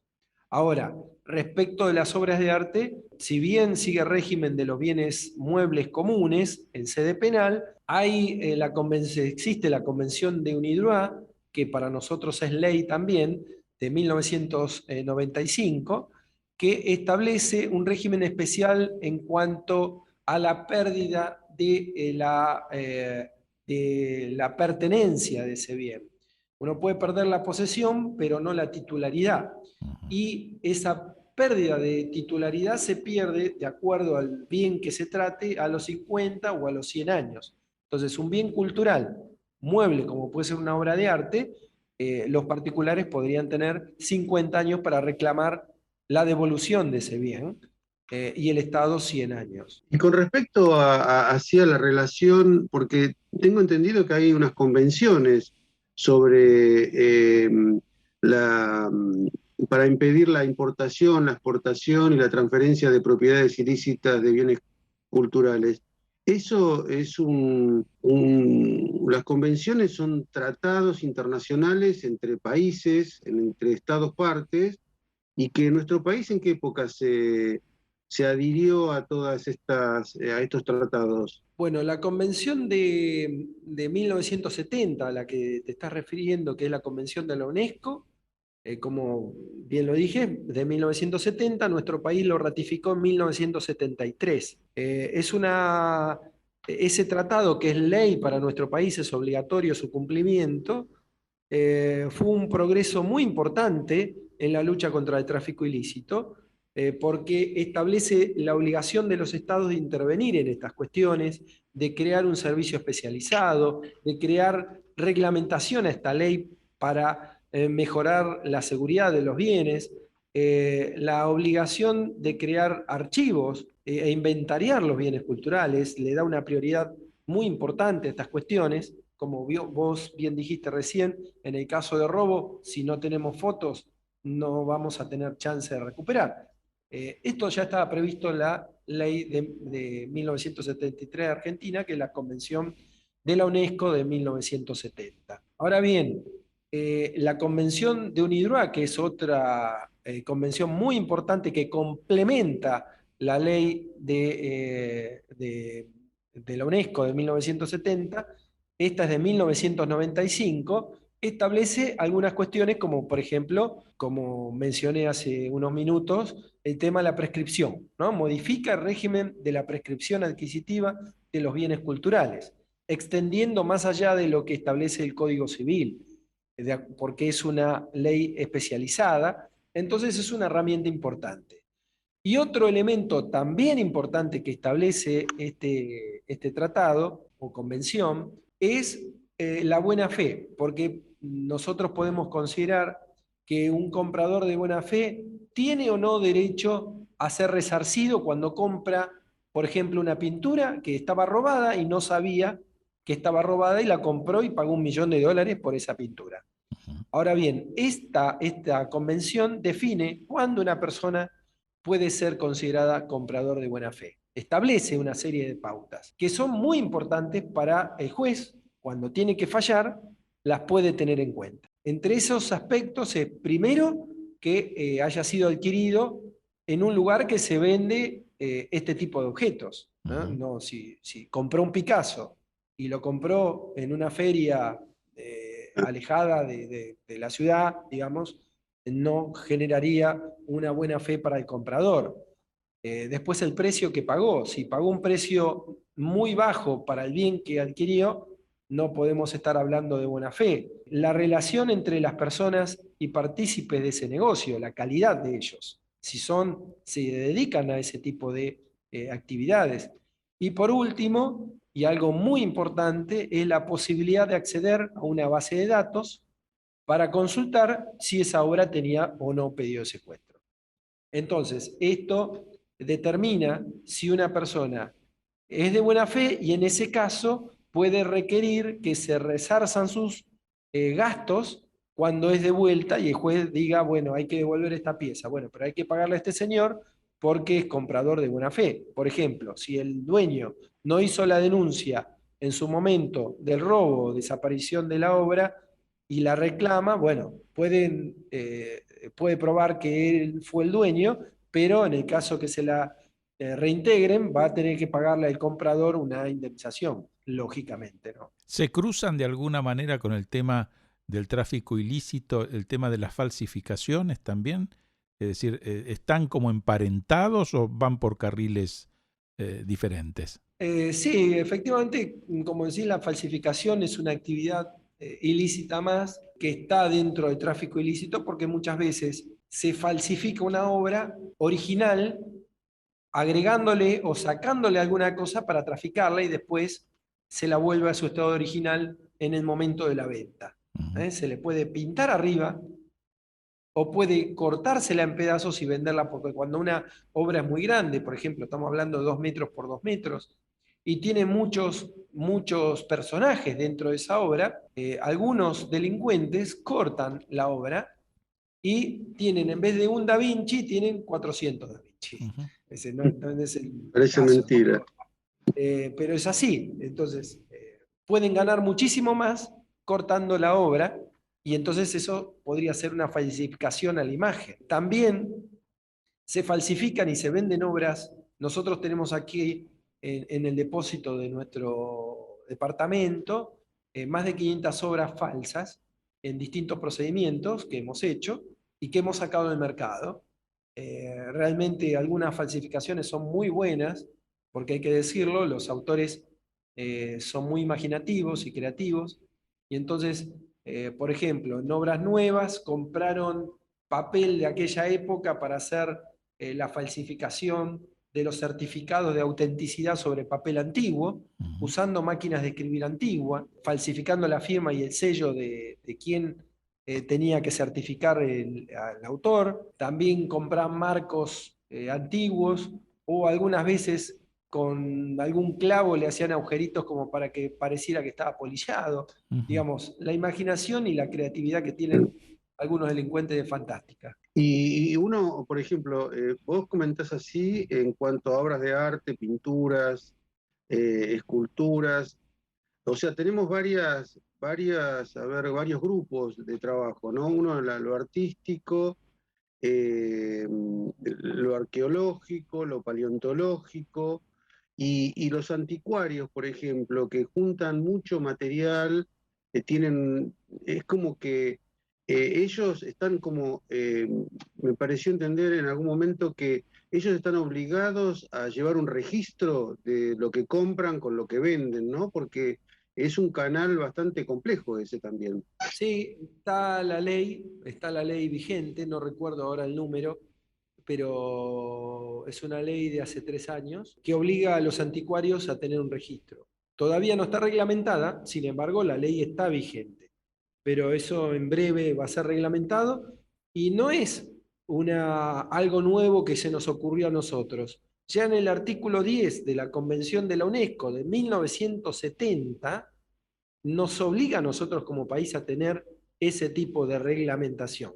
Ahora, respecto de las obras de arte, si bien sigue régimen de los bienes muebles comunes en sede penal, existe la Convención de UNIDROIT, que para nosotros es ley también, de 1995, que establece un régimen especial en cuanto a la pérdida de la pertenencia de ese bien. Uno puede perder la posesión, pero no la titularidad. Y esa pérdida de titularidad se pierde, de acuerdo al bien que se trate, a los 50 o a los 100 años. Entonces, un bien cultural, mueble, como puede ser una obra de arte, los particulares podrían tener 50 años para reclamar la devolución de ese bien, y el Estado 100 años. Y con respecto hacia la relación, porque tengo entendido que hay unas convenciones sobre para impedir la importación, la exportación y la transferencia de propiedades ilícitas de bienes culturales. Eso es las convenciones son tratados internacionales entre países, entre estados partes, y que nuestro país en qué época se adhirió a todas a estos tratados. Bueno, la convención de 1970, a la que te estás refiriendo, que es la convención de la UNESCO, como bien lo dije, de 1970, nuestro país lo ratificó en 1973. Ese tratado, que es ley para nuestro país, es obligatorio su cumplimiento, fue un progreso muy importante en la lucha contra el tráfico ilícito, porque establece la obligación de los estados de intervenir en estas cuestiones, de crear un servicio especializado, de crear reglamentación a esta ley para mejorar la seguridad de los bienes, la obligación de crear archivos e inventariar los bienes culturales, le da una prioridad muy importante a estas cuestiones. Como vos bien dijiste recién, en el caso de robo, si no tenemos fotos, no vamos a tener chance de recuperar. Esto ya estaba previsto en la ley de 1973 de Argentina, que es la Convención de la UNESCO de 1970. Ahora bien, la Convención de UNIDROIT, que es otra convención muy importante que complementa la ley de la UNESCO de 1970, esta es de 1995, establece algunas cuestiones como, por ejemplo, como mencioné hace unos minutos, el tema de la prescripción, ¿no? Modifica el régimen de la prescripción adquisitiva de los bienes culturales, extendiendo más allá de lo que establece el Código Civil, porque es una ley especializada, entonces es una herramienta importante. Y otro elemento también importante que establece este tratado o convención es la buena fe, porque nosotros podemos considerar que un comprador de buena fe tiene o no derecho a ser resarcido cuando compra, por ejemplo, una pintura que estaba robada y no sabía que estaba robada y la compró y pagó $1 millón por esa pintura. Ahora bien, esta convención define cuándo una persona puede ser considerada comprador de buena fe. Establece una serie de pautas que son muy importantes para el juez. Cuando tiene que fallar, las puede tener en cuenta. Entre esos aspectos es, primero, que haya sido adquirido en un lugar que se vende este tipo de objetos, ¿no? No, si compró un Picasso y lo compró en una feria alejada de la ciudad, digamos, no generaría una buena fe para el comprador. Después el precio que pagó. Si pagó un precio muy bajo para el bien que adquirió, no podemos estar hablando de buena fe. La relación entre las personas y partícipes de ese negocio, la calidad de ellos, si se dedican a ese tipo de actividades. Y por último, y algo muy importante, es la posibilidad de acceder a una base de datos para consultar si esa obra tenía o no pedido de secuestro. Entonces, esto determina si una persona es de buena fe y en ese caso puede requerir que se resarzan sus gastos cuando es de vuelta y el juez diga, bueno, hay que devolver esta pieza. Bueno, pero hay que pagarle a este señor porque es comprador de buena fe. Por ejemplo, si el dueño no hizo la denuncia en su momento del robo o desaparición de la obra y la reclama, bueno, puede probar que él fue el dueño, pero en el caso que se la reintegren, va a tener que pagarle al comprador una indemnización, lógicamente, ¿no? ¿Se cruzan de alguna manera con el tema del tráfico ilícito, el tema de las falsificaciones también? Es decir, ¿están como emparentados o van por carriles diferentes? Sí, efectivamente, como decís, la falsificación es una actividad ilícita más que está dentro del tráfico ilícito porque muchas veces se falsifica una obra original agregándole o sacándole alguna cosa para traficarla y después se la vuelve a su estado original en el momento de la venta. Se le puede pintar arriba o puede cortársela en pedazos y venderla, porque cuando una obra es muy grande, por ejemplo, estamos hablando de 2 metros por 2 metros, y tiene muchos personajes dentro de esa obra, algunos delincuentes cortan la obra y tienen, en vez de un Da Vinci, tienen 400 Da Vinci. Ese no es el Parece caso, mentira. ¿no? Pero es así. Entonces, pueden ganar muchísimo más cortando la obra y entonces eso podría ser una falsificación a la imagen. También se falsifican y se venden obras. Nosotros tenemos aquí en el depósito de nuestro departamento más de 500 obras falsas en distintos procedimientos que hemos hecho y que hemos sacado del mercado. Realmente algunas falsificaciones son muy buenas, porque hay que decirlo, los autores son muy imaginativos y creativos, y entonces, por ejemplo, en obras nuevas compraron papel de aquella época para hacer la falsificación de los certificados de autenticidad sobre papel antiguo, usando máquinas de escribir antigua, falsificando la firma y el sello de quien tenía que certificar al autor. También comprar marcos antiguos o algunas veces con algún clavo le hacían agujeritos como para que pareciera que estaba polillado. Digamos, la imaginación y la creatividad que tienen algunos delincuentes es fantástica. Y uno, por ejemplo, vos comentás así en cuanto a obras de arte, pinturas, esculturas. O sea, tenemos varios grupos de trabajo, ¿no? Uno, lo artístico, lo arqueológico, lo paleontológico, y los anticuarios, por ejemplo, que juntan mucho material, es como que ellos están como, me pareció entender en algún momento que ellos están obligados a llevar un registro de lo que compran con lo que venden, ¿no? Porque es un canal bastante complejo ese también. Sí, está la ley vigente, no recuerdo ahora el número, pero es una ley de hace 3 años que obliga a los anticuarios a tener un registro. Todavía no está reglamentada, sin embargo, la ley está vigente, pero eso en breve va a ser reglamentado y no es algo nuevo que se nos ocurrió a nosotros. Ya en el artículo 10 de la Convención de la UNESCO de 1970, nos obliga a nosotros como país a tener ese tipo de reglamentación.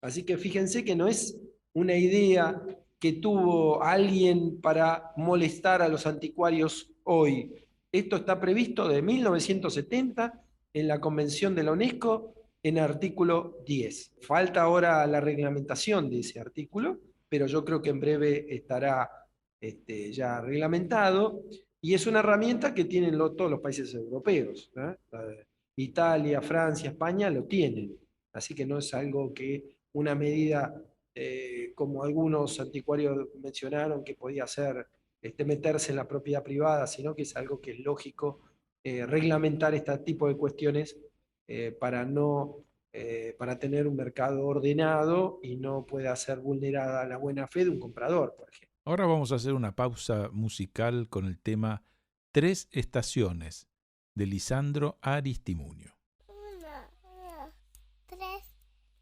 Así que fíjense que no es una idea que tuvo alguien para molestar a los anticuarios hoy. Esto está previsto de 1970 en la Convención de la UNESCO en artículo 10. Falta ahora la reglamentación de ese artículo, pero yo creo que en breve estará ya reglamentado. Y es una herramienta que tienen todos los países europeos. Italia, Francia, España lo tienen. Así que no es algo que una medida, como algunos anticuarios mencionaron, que podía ser meterse en la propiedad privada, sino que es algo que es lógico reglamentar este tipo de cuestiones para tener un mercado ordenado y no pueda ser vulnerada la buena fe de un comprador, por ejemplo. Ahora vamos a hacer una pausa musical con el tema Tres Estaciones de Lisandro Aristimuño. 1, 2, 3,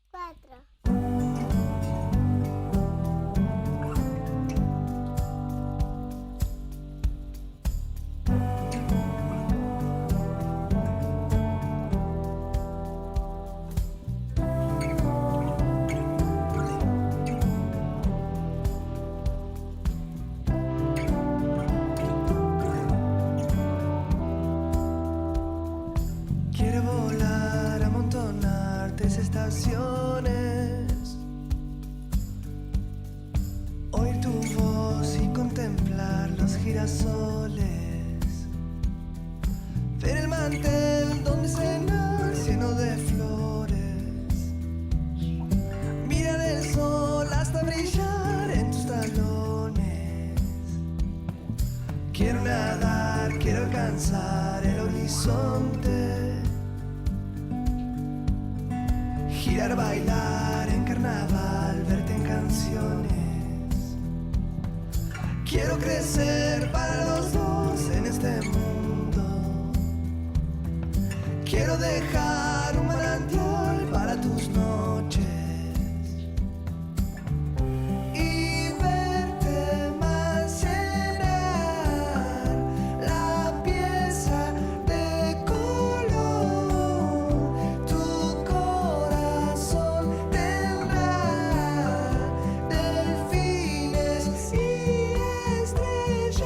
4. Quiero volar, amontonar tres estaciones, oír tu voz y contemplar los girasoles, ver el mantel donde cenas lleno de flores, mirar el sol hasta brillar en tus talones. Quiero nadar, quiero alcanzar el horizonte, girar, bailar en carnaval, verte en canciones. Quiero crecer para los dos en este mundo. Quiero dejar un manantial para tus noches y verte más llenar la pieza de color. Tu corazón tendrá delfines y estrellas.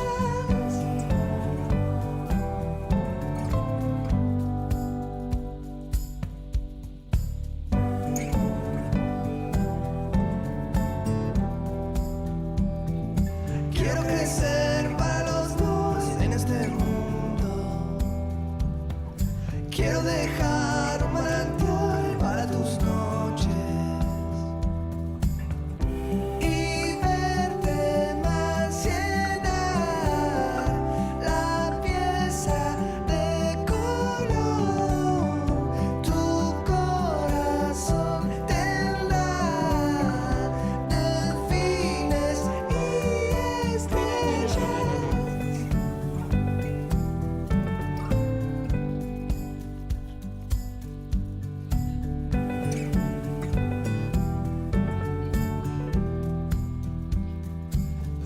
Quiero crecer para los dos en este mundo. Quiero dejar un manantial para tus noches y verte más llenar la pieza de color. Tu corazón tendrá delfines y estrellas.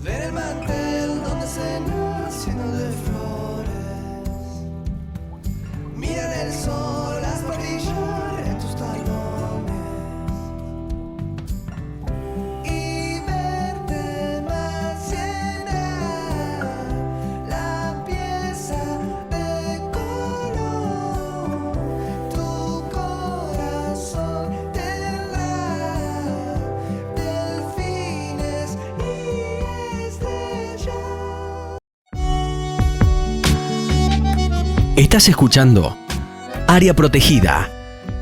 Ver el mantel donde cenas lleno de flores, mirar el sol hasta brillar en tus talones y verte más llenar la pieza de color. Tu corazón tendrá delfines y estrellas. Estás escuchando Área Protegida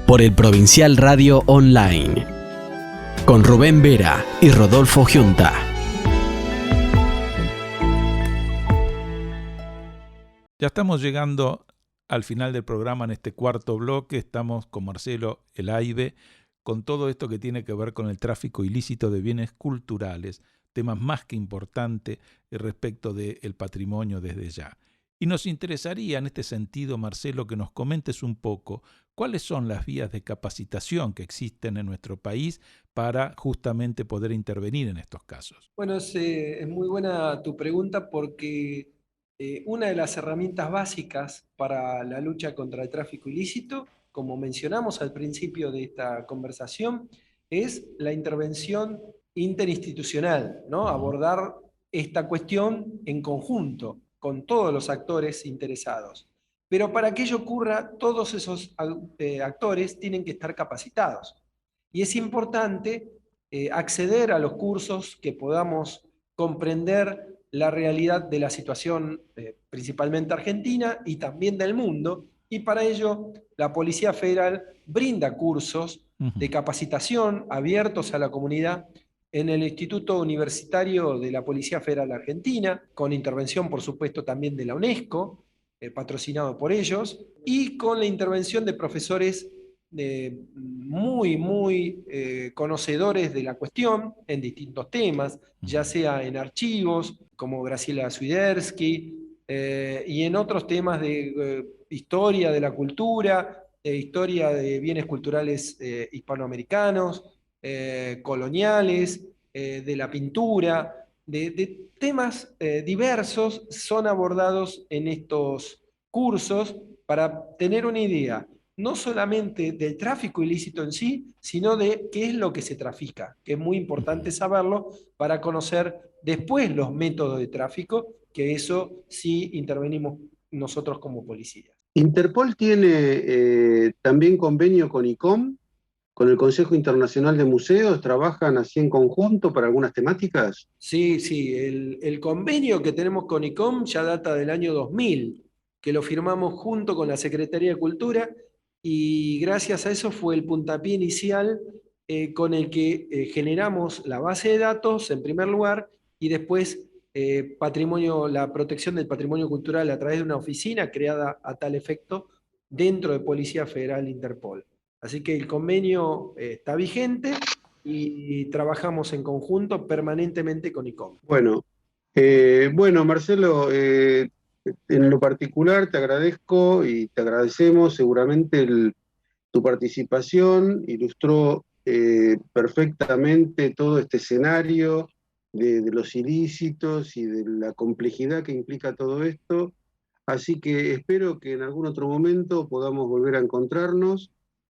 por el Provincial Radio Online con Rubén Vera y Rodolfo Giunta. Ya estamos llegando al final del programa en este cuarto bloque. Estamos con Marcelo Elaibe con todo esto que tiene que ver con el tráfico ilícito de bienes culturales, temas más que importantes respecto del patrimonio desde ya. Y nos interesaría en este sentido, Marcelo, que nos comentes un poco cuáles son las vías de capacitación que existen en nuestro país para justamente poder intervenir en estos casos. Bueno, es muy buena tu pregunta porque una de las herramientas básicas para la lucha contra el tráfico ilícito, como mencionamos al principio de esta conversación, es la intervención interinstitucional, ¿no? Abordar esta cuestión en conjunto con todos los actores interesados. Pero para que ello ocurra, todos esos actores tienen que estar capacitados. Y es importante acceder a los cursos que podamos comprender la realidad de la situación principalmente argentina y también del mundo, y para ello la Policía Federal brinda cursos de capacitación abiertos a la comunidad en el Instituto Universitario de la Policía Federal Argentina, con intervención por supuesto también de la UNESCO, patrocinado por ellos, y con la intervención de profesores muy conocedores de la cuestión en distintos temas, ya sea en archivos, como Graciela Swiderski, y en otros temas de historia de la cultura, historia de bienes culturales hispanoamericanos, coloniales, de la pintura, de temas diversos son abordados en estos cursos para tener una idea, no solamente del tráfico ilícito en sí, sino de qué es lo que se trafica, que es muy importante saberlo para conocer después los métodos de tráfico, que eso sí intervenimos nosotros como policía. Interpol tiene también convenio con ICOM, con el Consejo Internacional de Museos. ¿Trabajan así en conjunto para algunas temáticas? Sí, el convenio que tenemos con ICOM ya data del año 2000, que lo firmamos junto con la Secretaría de Cultura, y gracias a eso fue el puntapié inicial con el que generamos la base de datos en primer lugar, y después la protección del patrimonio cultural a través de una oficina creada a tal efecto dentro de Policía Federal Interpol. Así que el convenio está vigente y trabajamos en conjunto permanentemente con ICOM. Bueno, Marcelo, en lo particular te agradezco y te agradecemos seguramente tu participación. Ilustró perfectamente todo este escenario de los ilícitos y de la complejidad que implica todo esto. Así que espero que en algún otro momento podamos volver a encontrarnos,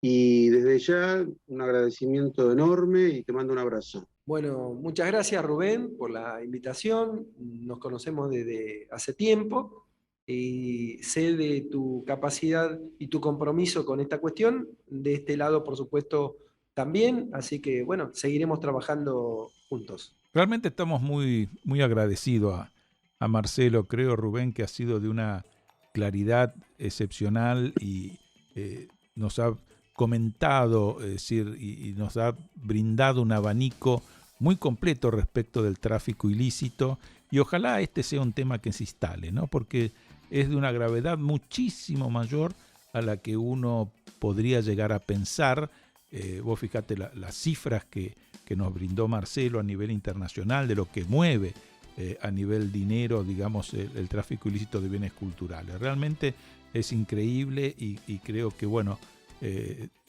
y desde ya un agradecimiento enorme y te mando un abrazo. Bueno, muchas gracias, Rubén, por la invitación. Nos conocemos desde hace tiempo y sé de tu capacidad y tu compromiso con esta cuestión. De este lado, por supuesto, también. Así que, bueno, seguiremos trabajando juntos. Realmente estamos muy agradecidos a Marcelo. Creo, Rubén, que ha sido de una claridad excepcional y nos ha comentado, es decir, y nos ha brindado un abanico muy completo respecto del tráfico ilícito, y ojalá este sea un tema que se instale, ¿no? Porque es de una gravedad muchísimo mayor a la que uno podría llegar a pensar. Vos fíjate las cifras que nos brindó Marcelo a nivel internacional de lo que mueve a nivel dinero, digamos, el tráfico ilícito de bienes culturales. Realmente es increíble y creo que, bueno,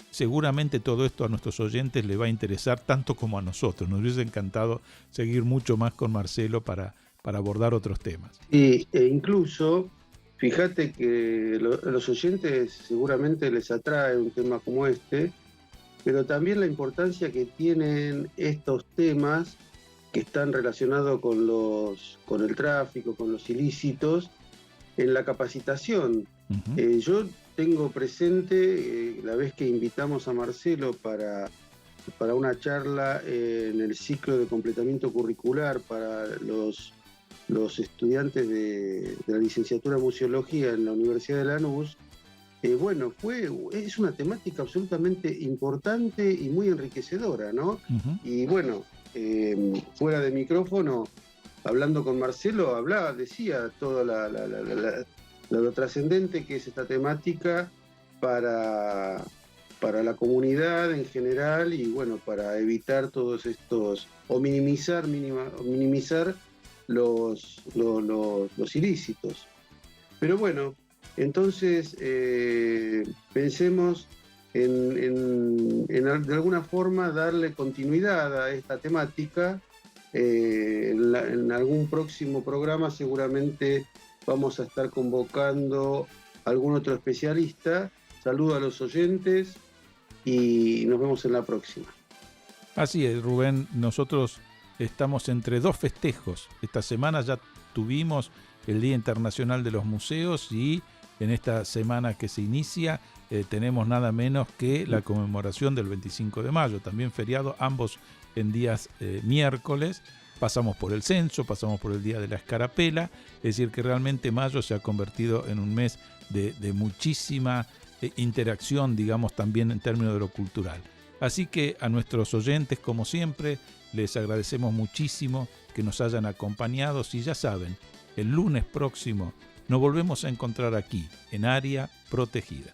seguramente todo esto a nuestros oyentes le va a interesar tanto como a nosotros. Nos hubiese encantado seguir mucho más con Marcelo para abordar otros temas. E incluso, fíjate que a los oyentes seguramente les atrae un tema como este, pero también la importancia que tienen estos temas que están relacionados con el tráfico, con los ilícitos, en la capacitación. Uh-huh. Yo tengo presente la vez que invitamos a Marcelo para una charla en el ciclo de completamiento curricular para los estudiantes de la licenciatura en Museología en la Universidad de Lanús. Es una temática absolutamente importante y muy enriquecedora, ¿no? Uh-huh. Y bueno, fuera de micrófono, hablando con Marcelo, decía todo lo trascendente que es esta temática para la comunidad en general, y bueno, para evitar todos estos, o minimizar los ilícitos. Pero bueno, entonces pensemos de alguna forma darle continuidad a esta temática. En algún próximo programa seguramente vamos a estar convocando a algún otro especialista. Saludo a los oyentes y nos vemos en la próxima. Así es, Rubén, nosotros estamos entre dos festejos. Esta semana ya tuvimos el Día Internacional de los Museos, y en esta semana que se inicia tenemos nada menos que la conmemoración del 25 de mayo, también feriado, ambos en días miércoles. Pasamos por el censo, pasamos por el Día de la Escarapela, es decir que realmente mayo se ha convertido en un mes de muchísima interacción, digamos, también en términos de lo cultural. Así que a nuestros oyentes, como siempre, les agradecemos muchísimo que nos hayan acompañado. Y ya saben, el lunes próximo nos volvemos a encontrar aquí, en Área Protegida.